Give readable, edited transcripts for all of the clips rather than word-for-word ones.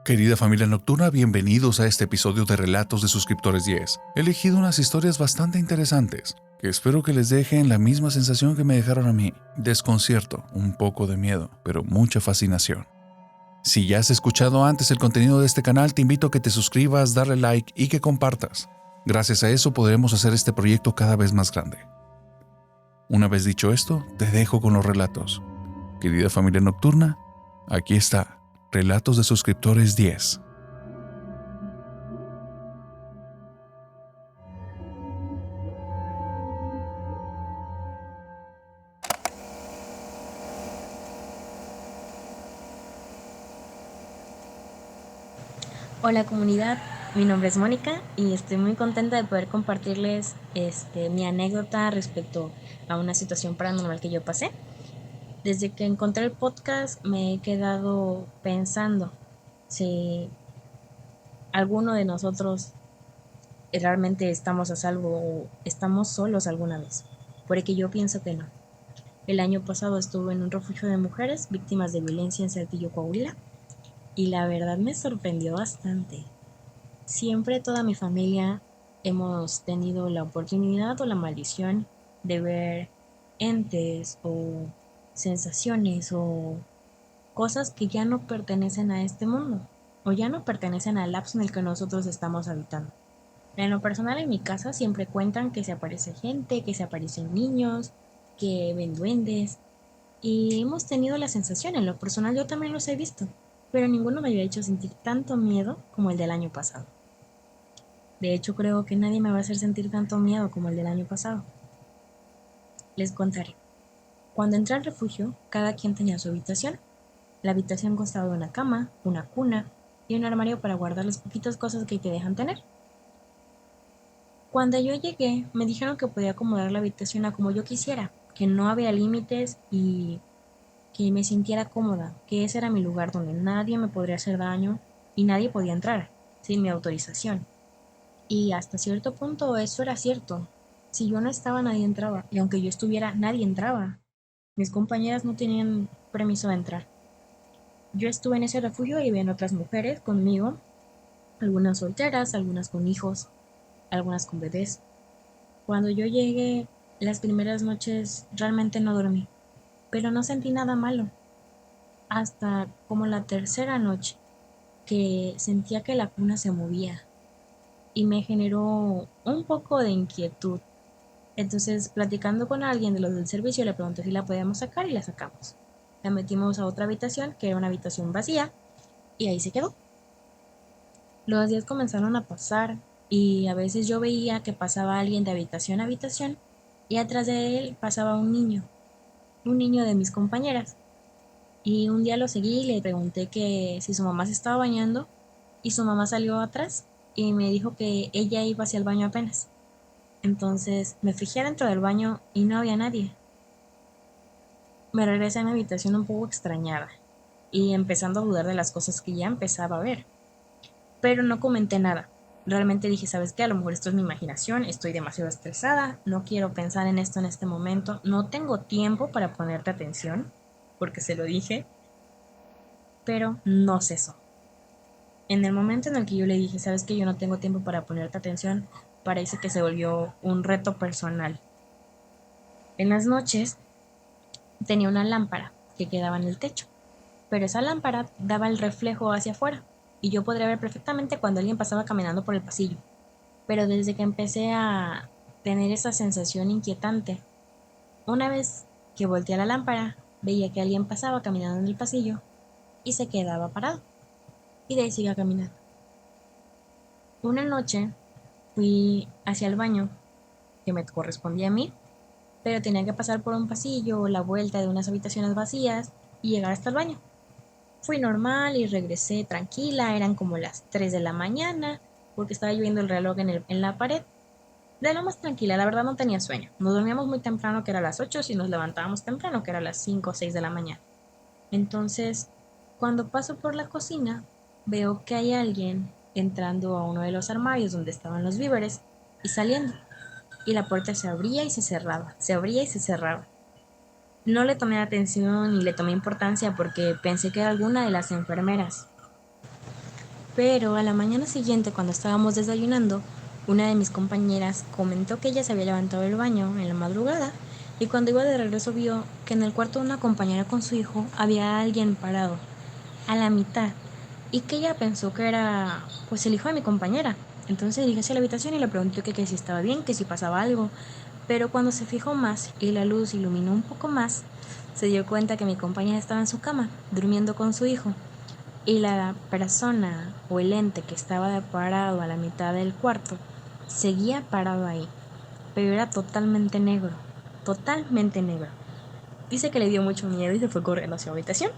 Querida familia nocturna, bienvenidos a este episodio de Relatos de Suscriptores 10. He elegido unas historias bastante interesantes, que espero que les dejen la misma sensación que me dejaron a mí. Desconcierto, un poco de miedo, pero mucha fascinación. Si ya has escuchado antes el contenido de este canal, te invito a que te suscribas, darle like y que compartas. Gracias a eso podremos hacer este proyecto cada vez más grande. Una vez dicho esto, te dejo con los relatos. Querida familia nocturna, aquí está, Relatos de Suscriptores 10. Hola comunidad, mi nombre es Mónica y estoy muy contenta de poder compartirles mi anécdota respecto a una situación paranormal que yo pasé. Desde que encontré el podcast me he quedado pensando si alguno de nosotros realmente estamos a salvo o estamos solos alguna vez, porque yo pienso que no. El año pasado estuve en un refugio de mujeres víctimas de violencia en Saltillo, Coahuila, y la verdad me sorprendió bastante. Siempre toda mi familia hemos tenido la oportunidad o la maldición de ver entes o sensaciones o cosas que ya no pertenecen a este mundo o ya no pertenecen al lapso en el que nosotros estamos habitando. En lo personal, en mi casa siempre cuentan que se aparece gente, que se aparecen niños, que ven duendes, y hemos tenido la sensación. En lo personal yo también los he visto, pero ninguno me había hecho sentir tanto miedo como el del año pasado. De hecho, creo que nadie me va a hacer sentir tanto miedo como el del año pasado. Les contaré. Cuando entré al refugio, cada quien tenía su habitación. La habitación constaba de una cama, una cuna y un armario para guardar las poquitas cosas que te dejan tener. Cuando yo llegué, me dijeron que podía acomodar la habitación a como yo quisiera, que no había límites y que me sintiera cómoda, que ese era mi lugar donde nadie me podría hacer daño y nadie podía entrar sin mi autorización. Y hasta cierto punto eso era cierto. Si yo no estaba, nadie entraba. Y aunque yo estuviera, nadie entraba. Mis compañeras no tenían permiso de entrar. Yo estuve en ese refugio y ven otras mujeres conmigo, algunas solteras, algunas con hijos, algunas con bebés. Cuando yo llegué, las primeras noches realmente no dormí, pero no sentí nada malo. Hasta como la tercera noche, que sentía que la cuna se movía y me generó un poco de inquietud. Entonces, platicando con alguien de los del servicio, le pregunté si la podíamos sacar y la sacamos. La metimos a otra habitación, que era una habitación vacía, y ahí se quedó. Los días comenzaron a pasar y a veces yo veía que pasaba alguien de habitación a habitación y atrás de él pasaba un niño de mis compañeras. Y un día lo seguí y le pregunté que si su mamá se estaba bañando y su mamá salió atrás y me dijo que ella iba hacia el baño apenas. Entonces me fijé dentro del baño y no había nadie. Me regresé a mi habitación un poco extrañada y empezando a dudar de las cosas que ya empezaba a ver. Pero no comenté nada. Realmente dije, ¿sabes qué? A lo mejor esto es mi imaginación, estoy demasiado estresada, no quiero pensar en esto en este momento, no tengo tiempo para ponerte atención, porque se lo dije, pero no cesó. En el momento en el que yo le dije, ¿sabes qué? Yo no tengo tiempo para ponerte atención, parece que se volvió un reto personal. En las noches tenía una lámpara que quedaba en el techo, pero esa lámpara daba el reflejo hacia afuera y yo podría ver perfectamente cuando alguien pasaba caminando por el pasillo. Pero desde que empecé a tener esa sensación inquietante, una vez que volteé a la lámpara, veía que alguien pasaba caminando en el pasillo y se quedaba parado y de ahí seguía caminando. Una noche fui hacia el baño que me correspondía a mí, pero tenía que pasar por un pasillo, la vuelta de unas habitaciones vacías y llegar hasta el baño. Fui normal y regresé tranquila, eran como las 3 de la mañana, porque estaba lloviendo el reloj en la pared. De lo más tranquila, la verdad no tenía sueño. Nos dormíamos muy temprano, que era a las 8, y nos levantábamos temprano, que era a las 5 o 6 de la mañana. Entonces, cuando paso por la cocina, veo que hay alguien entrando a uno de los armarios donde estaban los víveres y saliendo. Y la puerta se abría y se cerraba, se abría y se cerraba. No le tomé atención ni le tomé importancia porque pensé que era alguna de las enfermeras. Pero a la mañana siguiente, cuando estábamos desayunando, una de mis compañeras comentó que ella se había levantado del baño en la madrugada y cuando iba de regreso vio que en el cuarto de una compañera con su hijo había alguien parado a la mitad y que ella pensó que era pues el hijo de mi compañera. Entonces dije hacia la habitación y le pregunté que si estaba bien, que si pasaba algo. Pero cuando se fijó más y la luz iluminó un poco más, se dio cuenta que mi compañera estaba en su cama, durmiendo con su hijo. Y la persona o el ente que estaba parado a la mitad del cuarto seguía parado ahí, pero era totalmente negro, totalmente negro. Dice que le dio mucho miedo y se fue corriendo hacia su habitación.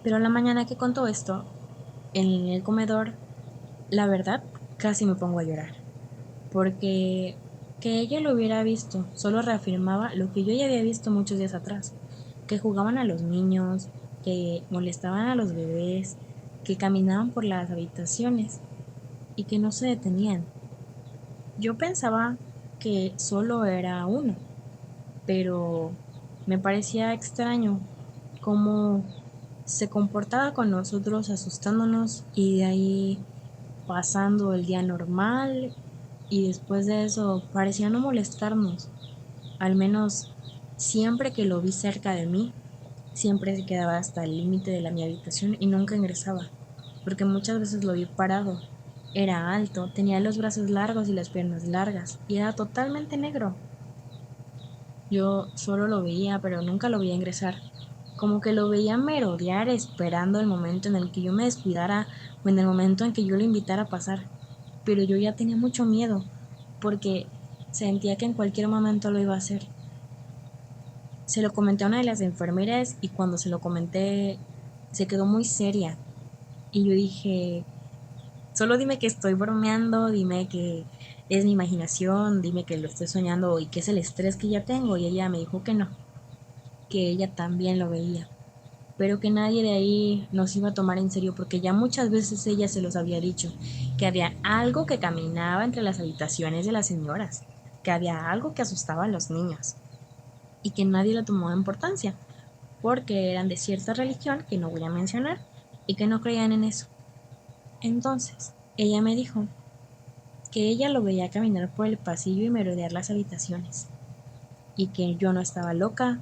Pero la mañana que contó esto, en el comedor, la verdad, casi me pongo a llorar. Porque que ella lo hubiera visto solo reafirmaba lo que yo ya había visto muchos días atrás. Que jugaban a los niños, que molestaban a los bebés, que caminaban por las habitaciones y que no se detenían. Yo pensaba que solo era uno, pero me parecía extraño cómo se comportaba con nosotros asustándonos y de ahí pasando el día normal y después de eso parecía no molestarnos. Al menos siempre que lo vi cerca de mí, siempre se quedaba hasta el límite de mi habitación y nunca ingresaba, porque muchas veces lo vi parado. Era alto, tenía los brazos largos y las piernas largas y era totalmente negro. Yo solo lo veía, pero nunca lo veía ingresar. Como que lo veía merodear esperando el momento en el que yo me descuidara o en el momento en que yo lo invitara a pasar. Pero yo ya tenía mucho miedo, porque sentía que en cualquier momento lo iba a hacer. Se lo comenté a una de las enfermeras y cuando se lo comenté se quedó muy seria. Y yo dije, solo dime que estoy bromeando, dime que es mi imaginación, dime que lo estoy soñando y que es el estrés que ya tengo. Y ella me dijo que no, que ella también lo veía, pero que nadie de ahí nos iba a tomar en serio porque ya muchas veces ella se los había dicho, que había algo que caminaba entre las habitaciones de las señoras, que había algo que asustaba a los niños y que nadie le tomó importancia porque eran de cierta religión que no voy a mencionar y que no creían en eso. Entonces, ella me dijo que ella lo veía caminar por el pasillo y merodear las habitaciones y que yo no estaba loca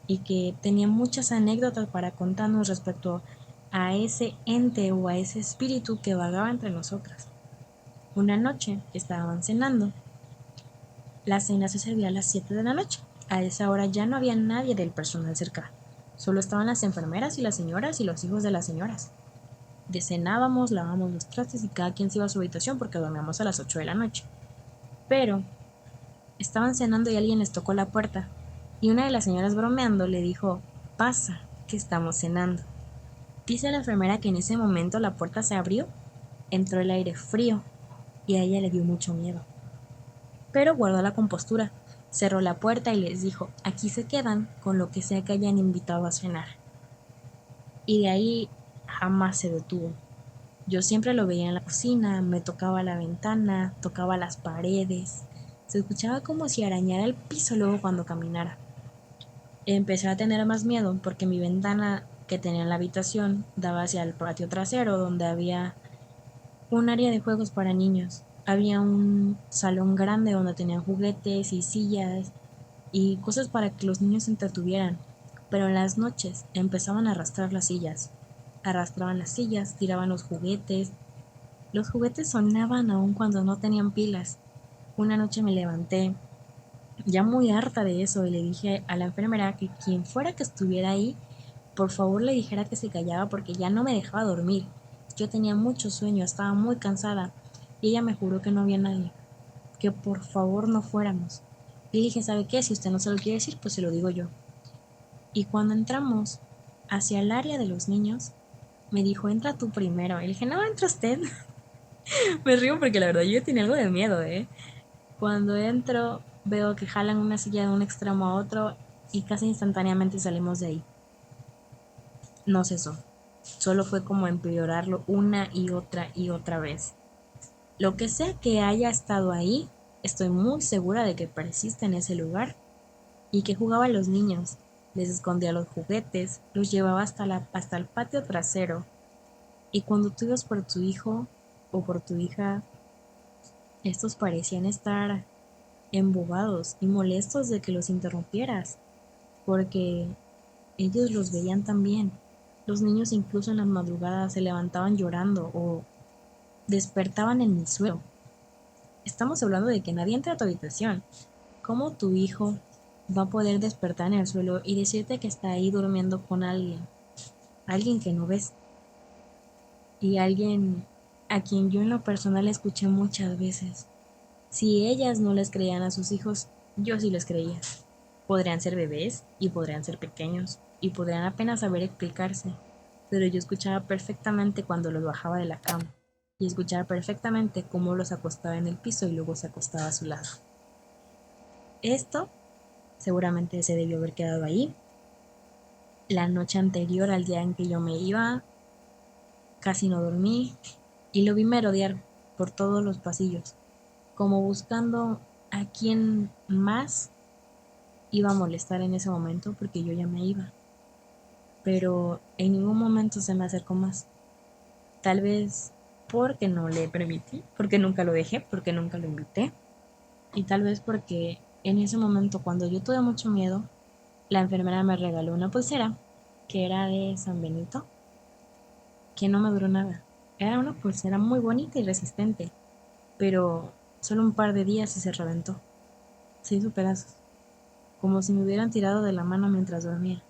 y que tenía muchas anécdotas para contarnos respecto a ese ente o a ese espíritu que vagaba entre nosotras. Una noche que estaban cenando, la cena se servía a las 7 de la noche. A esa hora ya no había nadie del personal cerca. Solo estaban las enfermeras y las señoras y los hijos de las señoras. Cenábamos, lavábamos los trastes y cada quien se iba a su habitación porque dormíamos a las 8 de la noche. Pero estaban cenando y alguien les tocó la puerta y una de las señoras bromeando le dijo, pasa, que estamos cenando. Dice la enfermera que en ese momento la puerta se abrió, entró el aire frío y a ella le dio mucho miedo. Pero guardó la compostura, cerró la puerta y les dijo, aquí se quedan con lo que sea que hayan invitado a cenar. Y de ahí jamás se detuvo. Yo siempre lo veía en la cocina, me tocaba la ventana, tocaba las paredes. Se escuchaba como si arañara el piso luego cuando caminara. Empecé a tener más miedo porque mi ventana que tenía en la habitación daba hacia el patio trasero donde había un área de juegos para niños. Había un salón grande donde tenían juguetes y sillas y cosas para que los niños se entretuvieran. Pero en las noches empezaban a arrastrar las sillas. Arrastraban las sillas, tiraban los juguetes. Los juguetes sonaban aún cuando no tenían pilas. Una noche me levanté ya muy harta de eso y le dije a la enfermera que quien fuera que estuviera ahí, por favor le dijera que se callaba porque ya no me dejaba dormir. Yo tenía mucho sueño, estaba muy cansada y ella me juró que no había nadie, que por favor no fuéramos. Y dije, ¿sabe qué? Si usted no se lo quiere decir, pues se lo digo yo. Y cuando entramos hacia el área de los niños, me dijo, entra tú primero. Y le dije, no, entra usted. Me río porque la verdad yo tenía algo de miedo, ¿eh? Cuando entro, veo que jalan una silla de un extremo a otro y casi instantáneamente salimos de ahí. No cesó. Solo fue como empeorarlo una y otra vez. Lo que sea que haya estado ahí, estoy muy segura de que persiste en ese lugar y que jugaba a los niños. Les escondía los juguetes, los llevaba hasta el patio trasero Y cuando tú ibas por tu hijo o por tu hija, estos parecían estar embobados y molestos de que los interrumpieras, porque ellos los veían también. Los niños incluso en las madrugadas se levantaban llorando o despertaban en el suelo. Estamos hablando de que nadie entra a tu habitación. ¿Cómo tu hijo va a poder despertar en el suelo y decirte que está ahí durmiendo con alguien? Alguien que no ves. Y alguien a quien yo en lo personal escuché muchas veces. Si ellas no les creían a sus hijos, yo sí les creía. Podrían ser bebés y podrían ser pequeños y podrían apenas saber explicarse, pero yo escuchaba perfectamente cuando los bajaba de la cama y escuchaba perfectamente cómo los acostaba en el piso y luego se acostaba a su lado. Esto seguramente se debió haber quedado ahí. La noche anterior al día en que yo me iba, casi no dormí y lo vi merodear por todos los pasillos, como buscando a quién más iba a molestar en ese momento porque yo ya me iba. Pero en ningún momento se me acercó más. Tal vez porque no le permití, porque nunca lo dejé, porque nunca lo invité. Y tal vez porque en ese momento, cuando yo tuve mucho miedo, la enfermera me regaló una pulsera que era de San Benito, que no me duró nada. Era una pulsera muy bonita y resistente, pero solo un par de días y se reventó. Se hizo pedazos, como si me hubieran tirado de la mano mientras dormía.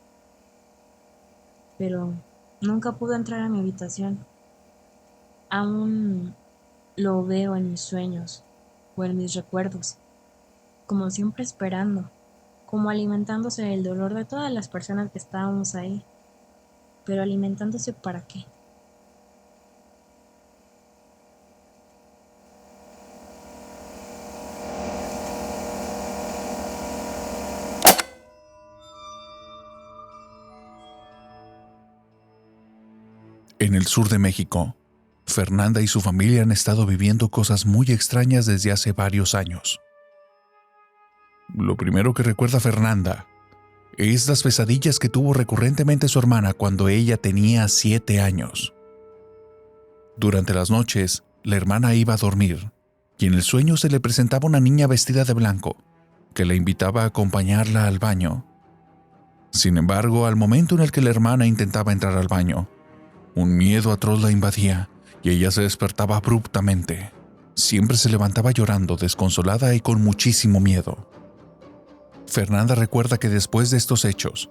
Pero nunca pude entrar a mi habitación. Aún lo veo en mis sueños o en mis recuerdos, como siempre esperando, como alimentándose del dolor de todas las personas que estábamos ahí. Pero alimentándose ¿para qué? En el sur de México, Fernanda y su familia han estado viviendo cosas muy extrañas desde hace varios años. Lo primero que recuerda Fernanda es las pesadillas que tuvo recurrentemente su hermana cuando ella tenía 7 años. Durante las noches, la hermana iba a dormir y en el sueño se le presentaba una niña vestida de blanco que la invitaba a acompañarla al baño. Sin embargo, al momento en el que la hermana intentaba entrar al baño, un miedo atroz la invadía y ella se despertaba abruptamente. Siempre se levantaba llorando, desconsolada y con muchísimo miedo. Fernanda recuerda que después de estos hechos,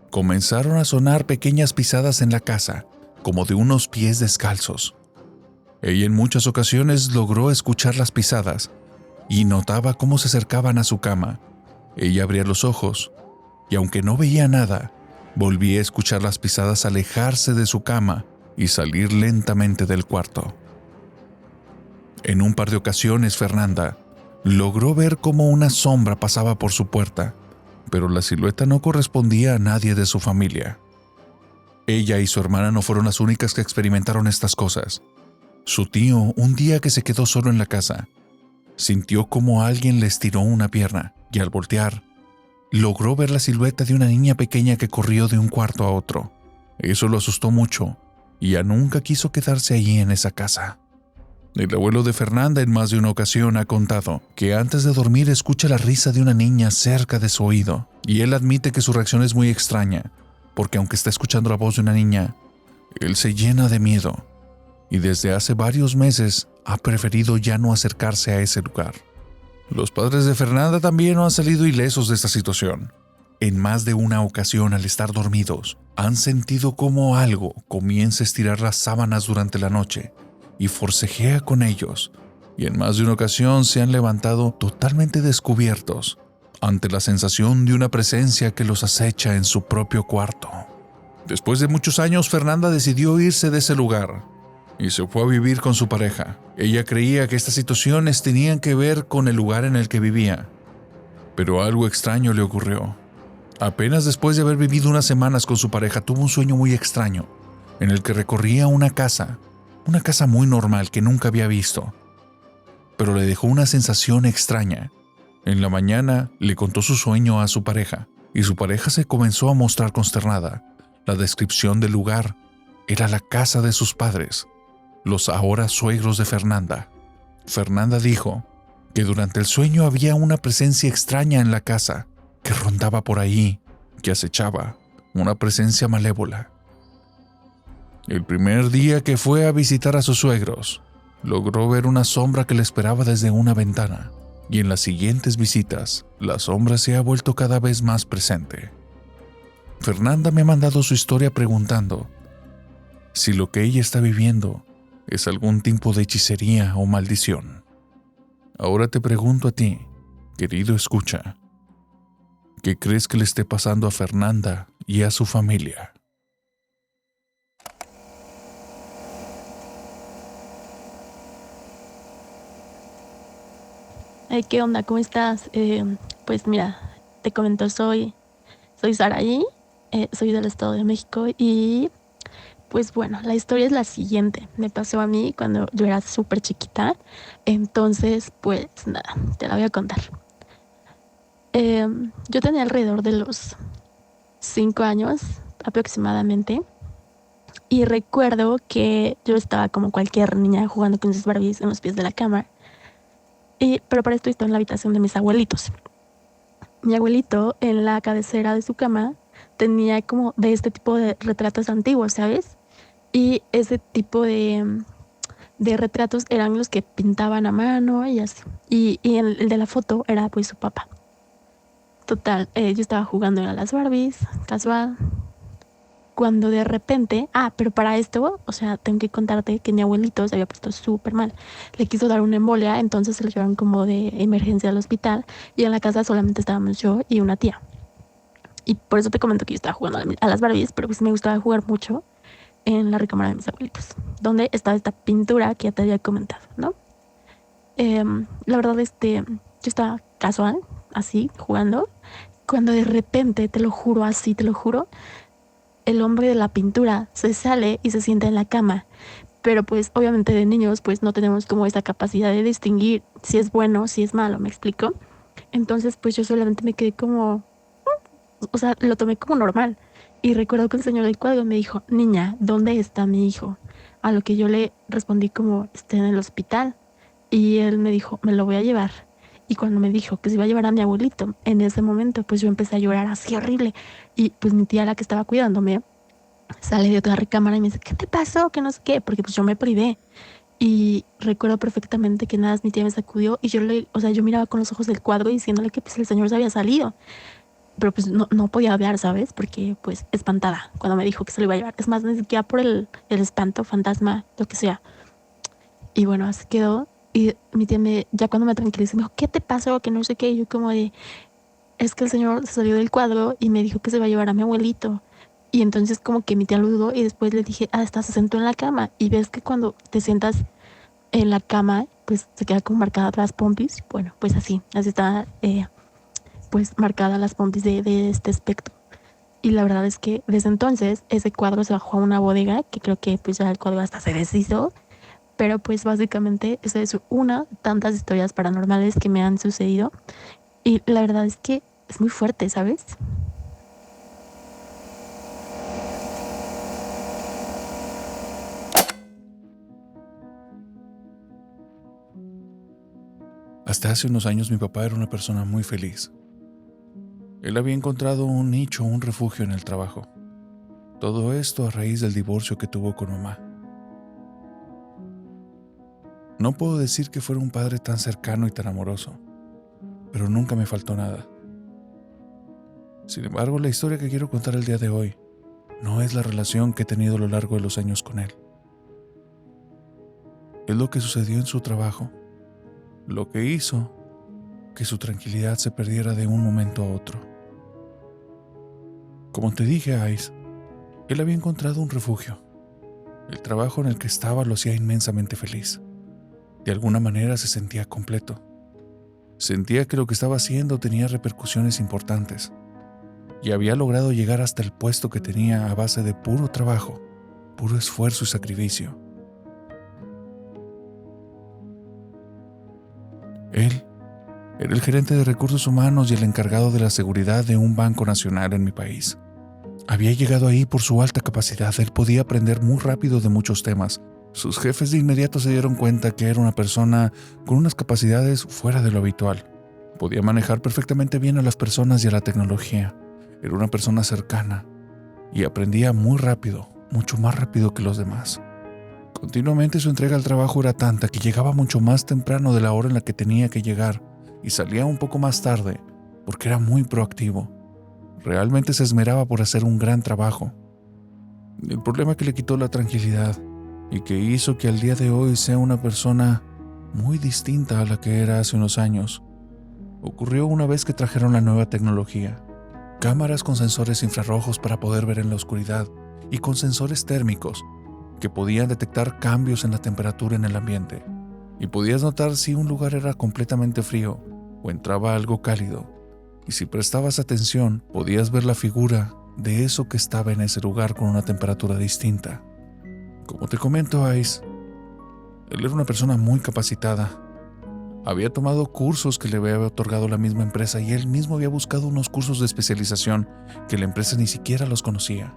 comenzaron a sonar pequeñas pisadas en la casa, como de unos pies descalzos. Ella en muchas ocasiones logró escuchar las pisadas y notaba cómo se acercaban a su cama. Ella abría los ojos y aunque no veía nada, volvía a escuchar las pisadas alejarse de su cama y salir lentamente del cuarto. En un par de ocasiones, Fernanda logró ver cómo una sombra pasaba por su puerta, pero la silueta no correspondía a nadie de su familia. Ella y su hermana no fueron las únicas que experimentaron estas cosas. Su tío, un día que se quedó solo en la casa, sintió como alguien le estiró una pierna y al voltear, logró ver la silueta de una niña pequeña que corrió de un cuarto a otro. Eso lo asustó mucho y ya nunca quiso quedarse allí en esa casa. El abuelo de Fernanda en más de una ocasión ha contado que antes de dormir escucha la risa de una niña cerca de su oído y él admite que su reacción es muy extraña, porque aunque está escuchando la voz de una niña, él se llena de miedo y desde hace varios meses ha preferido ya no acercarse a ese lugar. Los padres de Fernanda también no han salido ilesos de esta situación. En más de una ocasión al estar dormidos, han sentido como algo comienza a estirar las sábanas durante la noche y forcejea con ellos, y en más de una ocasión se han levantado totalmente descubiertos ante la sensación de una presencia que los acecha en su propio cuarto. Después de muchos años, Fernanda decidió irse de ese lugar y se fue a vivir con su pareja. Ella creía que estas situaciones tenían que ver con el lugar en el que vivía, pero algo extraño le ocurrió. Apenas después de haber vivido unas semanas con su pareja, tuvo un sueño muy extraño, en el que recorría una casa muy normal que nunca había visto, pero le dejó una sensación extraña. En la mañana le contó su sueño a su pareja, y su pareja se comenzó a mostrar consternada. La descripción del lugar era la casa de sus padres, los ahora suegros de Fernanda. Fernanda dijo que durante el sueño había una presencia extraña en la casa, que rondaba por ahí, que acechaba, una presencia malévola. El primer día que fue a visitar a sus suegros, logró ver una sombra que le esperaba desde una ventana, y en las siguientes visitas, la sombra se ha vuelto cada vez más presente. Fernanda me ha mandado su historia preguntando si lo que ella está viviendo es algún tipo de hechicería o maldición. Ahora te pregunto a ti, querido escucha, ¿qué crees que le esté pasando a Fernanda y a su familia? ¿Qué onda? ¿Cómo estás? Pues mira, te comento, soy Saraí, soy del Estado de México y pues bueno, la historia es la siguiente. Me pasó a mí cuando yo era súper chiquita, entonces pues nada, te la voy a contar. Yo tenía alrededor de los 5 años aproximadamente y recuerdo que yo estaba como cualquier niña jugando con sus Barbies en los pies de la cama, pero para esto estaba en la habitación de mis abuelitos. Mi abuelito en la cabecera de su cama tenía como de este tipo de retratos antiguos, ¿sabes? Y ese tipo de retratos eran los que pintaban a mano y así. Y el de la foto era pues su papá. Total, yo estaba jugando a las Barbies, casual, cuando de repente, pero para esto, o sea, tengo que contarte que mi abuelito se había puesto súper mal. Le quiso dar una embolia, entonces se lo llevaron como de emergencia al hospital y en la casa solamente estábamos yo y una tía. Y por eso te comento que yo estaba jugando a las Barbies, pero pues me gustaba jugar mucho en la recámara de mis abuelitos, donde estaba esta pintura que ya te había comentado, ¿no? La verdad, yo estaba casual, así, jugando, cuando de repente, te lo juro, así, te lo juro, el hombre de la pintura se sale y se sienta en la cama. Pero pues obviamente de niños pues no tenemos como esa capacidad de distinguir si es bueno, si es malo, ¿me explico? Entonces pues yo solamente me quedé como, o sea, lo tomé como normal. Y recuerdo que el señor del cuadro me dijo, niña, ¿dónde está mi hijo? A lo que yo le respondí como, está en el hospital. Y él me dijo, me lo voy a llevar. Y cuando me dijo que se iba a llevar a mi abuelito, en ese momento pues yo empecé a llorar así horrible. Y pues mi tía, la que estaba cuidándome, sale de otra recámara y me dice, ¿qué te pasó? Que no sé qué, porque pues yo me privé. Y recuerdo perfectamente que nada, mi tía me sacudió y o sea, yo miraba con los ojos del cuadro diciéndole que pues el señor se había salido. Pero pues no podía hablar, ¿sabes? Porque pues espantada cuando me dijo que se lo iba a llevar. Es más, ni siquiera por el espanto, fantasma, lo que sea. Y bueno, así quedó. Y mi tía ya cuando me tranquilizó, me dijo, ¿qué te pasó? Que no sé qué. Y yo como de, es que el señor se salió del cuadro y me dijo que se va a llevar a mi abuelito. Y entonces como que mi tía lo dudó y después le dije, se sentó en la cama. Y ves que cuando te sientas en la cama, pues se queda como marcada las pompis. Bueno, pues así está, pues marcada las pompis de este espectro. Y la verdad es que desde entonces ese cuadro se bajó a una bodega, que creo que pues ya el cuadro hasta se deshizo. Pero pues básicamente esa es una de tantas historias paranormales que me han sucedido. Y la verdad es que es muy fuerte, ¿sabes? Hasta hace unos años mi papá era una persona muy feliz. Él había encontrado un nicho, un refugio en el trabajo. Todo esto a raíz del divorcio que tuvo con mamá. No puedo decir que fuera un padre tan cercano y tan amoroso, pero nunca me faltó nada. Sin embargo, la historia que quiero contar el día de hoy no es la relación que he tenido a lo largo de los años con él. Es lo que sucedió en su trabajo, lo que hizo que su tranquilidad se perdiera de un momento a otro. Como te dije, Ice, él había encontrado un refugio. El trabajo en el que estaba lo hacía inmensamente feliz. De alguna manera se sentía completo. Sentía que lo que estaba haciendo tenía repercusiones importantes y había logrado llegar hasta el puesto que tenía a base de puro trabajo, puro esfuerzo y sacrificio. Él era el gerente de recursos humanos y el encargado de la seguridad de un banco nacional en mi país. Había llegado ahí por su alta capacidad. Él podía aprender muy rápido de muchos temas. Sus jefes de inmediato se dieron cuenta que era una persona con unas capacidades fuera de lo habitual. Podía manejar perfectamente bien a las personas y a la tecnología. Era una persona cercana y aprendía muy rápido, mucho más rápido que los demás. Continuamente su entrega al trabajo era tanta que llegaba mucho más temprano de la hora en la que tenía que llegar y salía un poco más tarde porque era muy proactivo. Realmente se esmeraba por hacer un gran trabajo. El problema que le quitó la tranquilidad y que hizo que al día de hoy sea una persona muy distinta a la que era hace unos años, ocurrió una vez que trajeron la nueva tecnología. Cámaras con sensores infrarrojos para poder ver en la oscuridad y con sensores térmicos que podían detectar cambios en la temperatura en el ambiente. Y podías notar si un lugar era completamente frío o entraba algo cálido. Y si prestabas atención, podías ver la figura de eso que estaba en ese lugar con una temperatura distinta. Como te comento, Ice, él era una persona muy capacitada. Había tomado cursos que le había otorgado la misma empresa y él mismo había buscado unos cursos de especialización que la empresa ni siquiera los conocía.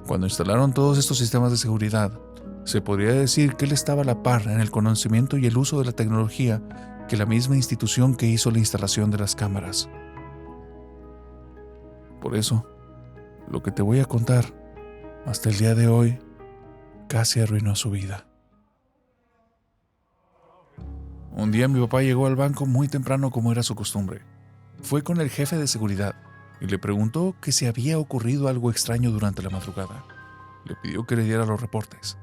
Cuando instalaron todos estos sistemas de seguridad, se podría decir que él estaba a la par en el conocimiento y el uso de la tecnología que la misma institución que hizo la instalación de las cámaras. Por eso, lo que te voy a contar, hasta el día de hoy, casi arruinó su vida. Un día mi papá llegó al banco muy temprano como era su costumbre. Fue con el jefe de seguridad y le preguntó que si había ocurrido algo extraño durante la madrugada. Le pidió que le diera los reportes.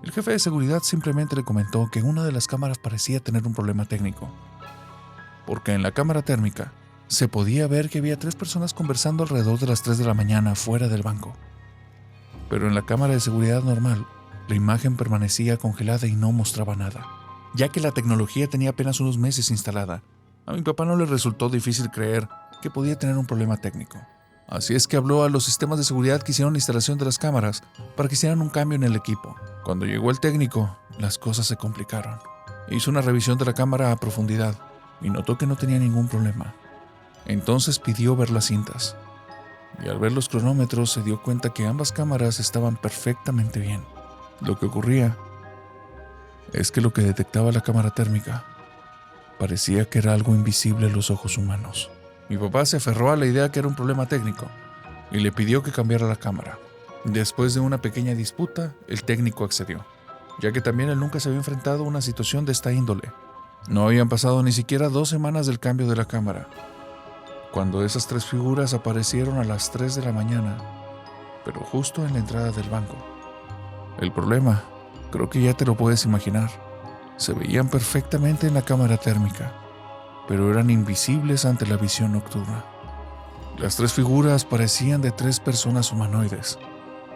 El jefe de seguridad simplemente le comentó que una de las cámaras parecía tener un problema técnico, porque en la cámara térmica se podía ver que había 3 personas conversando alrededor de las 3 de la mañana fuera del banco. Pero en la cámara de seguridad normal, la imagen permanecía congelada y no mostraba nada, ya que la tecnología tenía apenas unos meses instalada. A mi papá no le resultó difícil creer que podía tener un problema técnico. Así es que habló a los sistemas de seguridad que hicieron la instalación de las cámaras para que hicieran un cambio en el equipo. Cuando llegó el técnico, las cosas se complicaron. Hizo una revisión de la cámara a profundidad y notó que no tenía ningún problema. Entonces pidió ver las cintas. Y al ver los cronómetros se dio cuenta que ambas cámaras estaban perfectamente bien. Lo que ocurría es que lo que detectaba la cámara térmica parecía que era algo invisible a los ojos humanos. Mi papá se aferró a la idea que era un problema técnico y le pidió que cambiara la cámara. Después de una pequeña disputa, el técnico accedió, ya que también él nunca se había enfrentado a una situación de esta índole. No habían pasado ni siquiera 2 semanas del cambio de la cámara, cuando esas 3 figuras aparecieron a las 3 de la mañana, pero justo en la entrada del banco. El problema, creo que ya te lo puedes imaginar, se veían perfectamente en la cámara térmica, pero eran invisibles ante la visión nocturna. Las 3 figuras parecían de 3 personas humanoides,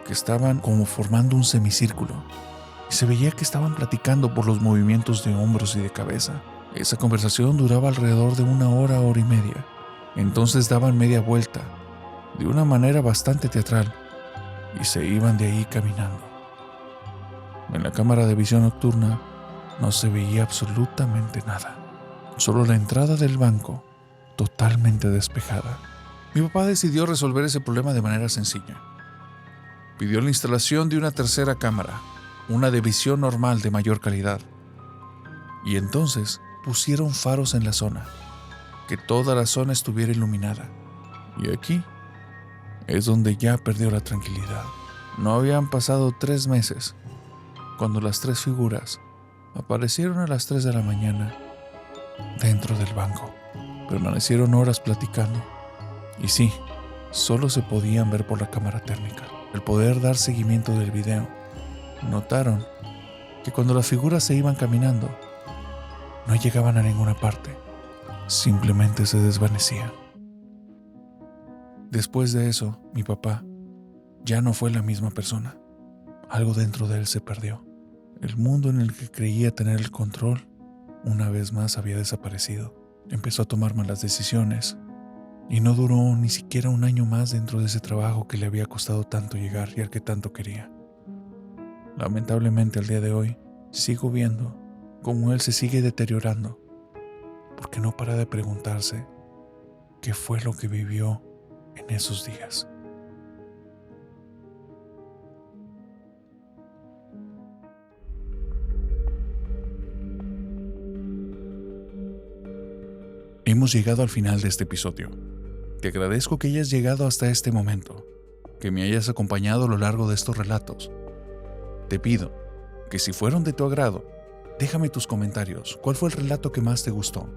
que estaban como formando un semicírculo, y se veía que estaban platicando por los movimientos de hombros y de cabeza. Esa conversación duraba alrededor de 1 hora, hora y media. Entonces daban media vuelta, de una manera bastante teatral, y se iban de ahí caminando. En la cámara de visión nocturna no se veía absolutamente nada. Solo la entrada del banco, totalmente despejada. Mi papá decidió resolver ese problema de manera sencilla. Pidió la instalación de una tercera cámara, una de visión normal de mayor calidad. Y entonces pusieron faros en la zona, que toda la zona estuviera iluminada. Y aquí es donde ya perdió la tranquilidad. No habían pasado 3 meses cuando las 3 figuras aparecieron a las 3 de la mañana dentro del banco. Permanecieron horas platicando. Y sí, solo se podían ver por la cámara térmica. Al poder dar seguimiento del video, notaron que cuando las figuras se iban caminando, no llegaban a ninguna parte. Simplemente se desvanecían. Después de eso, mi papá ya no fue la misma persona. Algo dentro de él se perdió. El mundo en el que creía tener el control, una vez más había desaparecido. Empezó a tomar malas decisiones y no duró ni siquiera 1 año más dentro de ese trabajo que le había costado tanto llegar y al que tanto quería. Lamentablemente al día de hoy sigo viendo cómo él se sigue deteriorando, porque no para de preguntarse qué fue lo que vivió en esos días. hemos llegado al final de este episodio. Te agradezco que hayas llegado hasta este momento, que me hayas acompañado a lo largo de estos relatos. Te pido que si fueron de tu agrado, déjame tus comentarios. ¿Cuál fue el relato que más te gustó?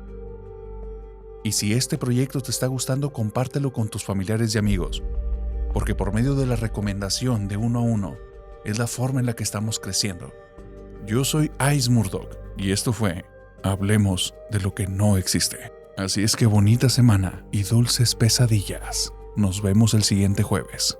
Y si este proyecto te está gustando, compártelo con tus familiares y amigos, porque por medio de la recomendación de uno a uno, es la forma en la que estamos creciendo. Yo soy Ice Murdoch y esto fue Hablemos de lo que no existe. Así es que bonita semana y dulces pesadillas. Nos vemos el siguiente jueves.